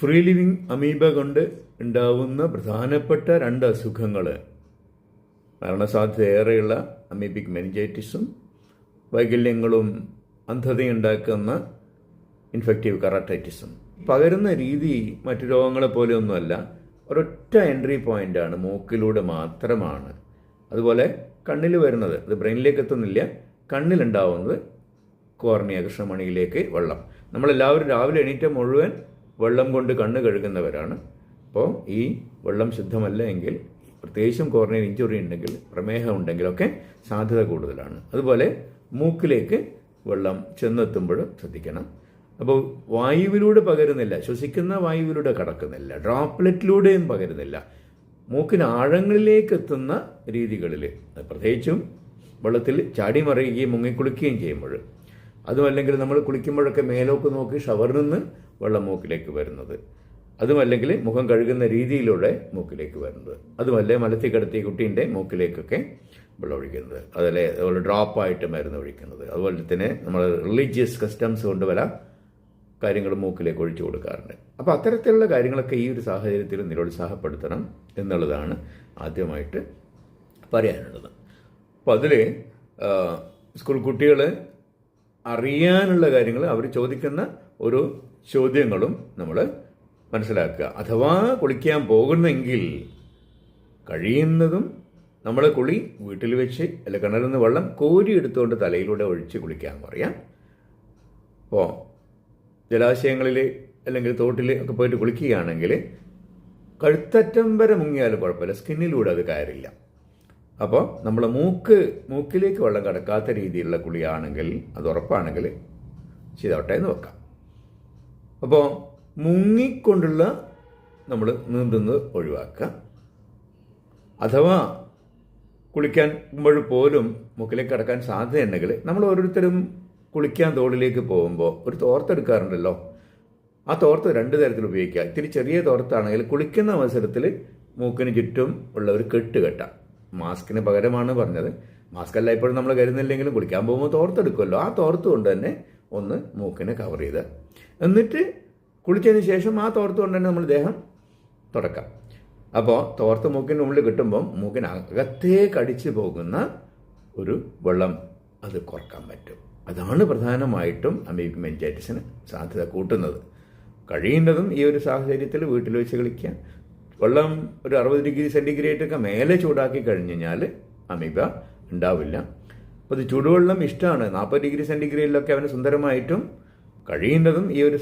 Free living amoeba കൊണ്ട് ഉണ്ടാവുന്ന പ്രധാനപ്പെട്ട 2 അസുഖങ്ങൾ മരണസാധ്യതയേറെയുള്ള അമീബിക് മെനിഞ്ചൈറ്റിസും വൈകല്യങ്ങളും അന്ധതയുണ്ടാക്കുന്ന ഇൻഫെക്റ്റീവ് കറാറ്റൈറ്റിസും. പകരുന്ന രീതി മറ്റു രോഗങ്ങളെ പോലെയൊന്നുമല്ല, ഒരൊറ്റ എൻട്രി പോയിൻ്റാണ്, മൂക്കിലൂടെ മാത്രമാണ്. അതുപോലെ കണ്ണിൽ വരുന്നത് അത് ബ്രെയിനിലേക്ക് എത്തുന്നില്ല, കണ്ണിലുണ്ടാവുന്നത് കോർണിയ കൃഷ്ണമണിയിലേക്ക് വെള്ളം. നമ്മളെല്ലാവരും രാവിലെ എണീറ്റ മുഴുവൻ വെള്ളം കൊണ്ട് കണ്ണ് കഴുകുന്നവരാണ്. അപ്പോൾ ഈ വെള്ളം ശുദ്ധമല്ല എങ്കിൽ, പ്രത്യേകിച്ചും കോർണിയൽ ഇഞ്ചുറി ഉണ്ടെങ്കിൽ, പ്രമേഹം ഉണ്ടെങ്കിലൊക്കെ സാധ്യത കൂടുതലാണ്. അതുപോലെ മൂക്കിലേക്ക് വെള്ളം ചെന്നെത്തുമ്പോൾ ശ്രദ്ധിക്കണം. അപ്പോൾ വായുവിലൂടെ പകരുന്നില്ല, ശ്വസിക്കുന്ന വായുവിലൂടെ കടക്കുന്നില്ല, ഡ്രോപ്ലെറ്റിലൂടെയും പകരുന്നില്ല. മൂക്കിന് ആഴങ്ങളിലേക്ക് എത്തുന്ന രീതികളിൽ, പ്രത്യേകിച്ചും വെള്ളത്തിൽ ചാടി മറിയുകയും മുങ്ങിക്കുളിക്കുകയും ചെയ്യുമ്പോൾ, അതുമല്ലെങ്കിൽ നമ്മൾ കുളിക്കുമ്പോഴൊക്കെ മേലോക്ക് നോക്കി ഷവറിൽ നിന്ന് വെള്ളം മൂക്കിലേക്ക് വരുന്നത്, അതുമല്ലെങ്കിൽ മുഖം കഴുകുന്ന രീതിയിലൂടെ മൂക്കിലേക്ക് വരുന്നത്, അതുമല്ലേ മലത്തി കിടത്തി കുട്ടീൻ്റെ മൂക്കിലേക്കൊക്കെ വെള്ളം ഒഴിക്കുന്നത്, അതുപോലെ ഡ്രോപ്പായിട്ട് മരുന്ന് ഒഴിക്കുന്നത്, അതുപോലെ തന്നെ നമ്മൾ റിലീജിയസ് കസ്റ്റംസ് കൊണ്ട് പല കാര്യങ്ങളും മൂക്കിലേക്ക് ഒഴിച്ചു കൊടുക്കാറുണ്ട്. അപ്പോൾ അത്തരത്തിലുള്ള കാര്യങ്ങളൊക്കെ ഈ ഒരു സാഹചര്യത്തിൽ നിരുത്സാഹപ്പെടുത്തണം എന്നുള്ളതാണ് ആദ്യമായിട്ട് പറയാനുള്ളത്. അപ്പോൾ അതിൽ സ്കൂൾ കുട്ടികൾ അറിയാനുള്ള കാര്യങ്ങൾ, അവർ ചോദിക്കുന്ന ഒരു ചോദ്യങ്ങളും നമ്മൾ മനസ്സിലാക്കുക. അഥവാ കുളിക്കാൻ പോകുന്നെങ്കിൽ കഴിയുന്നതും നമ്മൾ കുളി വീട്ടിൽ വെച്ച് അല്ല കിണറിൽ നിന്ന് വെള്ളം കോരി എടുത്തുകൊണ്ട് തലയിലൂടെ ഒഴിച്ച് കുളിക്കാൻ പറയാം. അപ്പോൾ ജലാശയങ്ങളിൽ അല്ലെങ്കിൽ തോട്ടിൽ ഒക്കെ പോയിട്ട് കുളിക്കുകയാണെങ്കിൽ കഴുത്തറ്റം വരെ മുങ്ങിയാലും കുഴപ്പമില്ല, സ്കിന്നിലൂടെ അത് കയറില്ല. അപ്പോൾ നമ്മൾ മൂക്കിലേക്ക് വെള്ളം കടക്കാത്ത രീതിയിലുള്ള കുളിയാണെങ്കിൽ, അത് ഉറപ്പാണെങ്കിൽ ചെയ്തോട്ടെ എന്ന് വെക്കാം. അപ്പോൾ മുങ്ങിക്കൊണ്ടുള്ള നമ്മൾ നീന്തുന്നത് ഒഴിവാക്കുക. അഥവാ കുളിക്കുമ്പോൾ പോലും മൂക്കിലേക്ക് കടക്കാൻ സാധ്യതയുണ്ടെങ്കിൽ നമ്മൾ ഓരോരുത്തരും കുളിക്കാൻ തോളിലേക്ക് പോകുമ്പോൾ ഒരു തോർത്തെടുക്കാറുണ്ടല്ലോ, ആ തോർത്ത് 2 തരത്തിൽ ഉപയോഗിക്കുക. ഇത്തിരി ചെറിയ തോർത്താണെങ്കിൽ കുളിക്കുന്ന അവസരത്തിൽ മൂക്കിന് ചുറ്റും ഉള്ള ഒരു കെട്ട് കെട്ടാം. മാസ്കിന് പകരമാണ് പറഞ്ഞത്. മാസ്ക് അല്ല ഇപ്പോഴും നമ്മൾ കരുതുന്നില്ലെങ്കിലും കുളിക്കാൻ പോകുമ്പോൾ തോർത്തെടുക്കുമല്ലോ, ആ തോർത്ത് കൊണ്ട് തന്നെ ഒന്ന് മൂക്കിനെ കവർ ചെയ്ത്, എന്നിട്ട് കുളിച്ചതിന് ശേഷം ആ തോർത്ത് കൊണ്ട് തന്നെ നമ്മൾ ദേഹം തുടക്കാം. അപ്പോൾ തോർത്ത് മൂക്കിൻ്റെ ഉള്ളിൽ കിട്ടുമ്പം മൂക്കിനകത്തേക്ക് അടിച്ചു പോകുന്ന ഒരു വെള്ളം അത് കുറക്കാൻ പറ്റും. അതാണ് പ്രധാനമായിട്ടും അമീബിക് മെനിഞ്ചൈറ്റിസിന് സാധ്യത കൂട്ടുന്നത്. കഴിയുന്നതും ഈ ഒരു സാഹചര്യത്തിൽ വീട്ടിൽ വെച്ച് കളിക്കുക. വെള്ളം ഒരു 60 ഡിഗ്രി സെൻറ്റിഗ്രേഡൊക്കെ മേലെ ചൂടാക്കി കഴിഞ്ഞ് കഴിഞ്ഞാൽ അമീബ ഉണ്ടാവില്ല. അപ്പോൾ ഇത് ചൂടുവെള്ളം ഇഷ്ടമാണ്, 40 ഡിഗ്രി സെൻറ്റിഗ്രേഡിലൊക്കെ അവന് സുന്ദരമായിട്ടും കഴിയുന്നതും ഈ ഒരു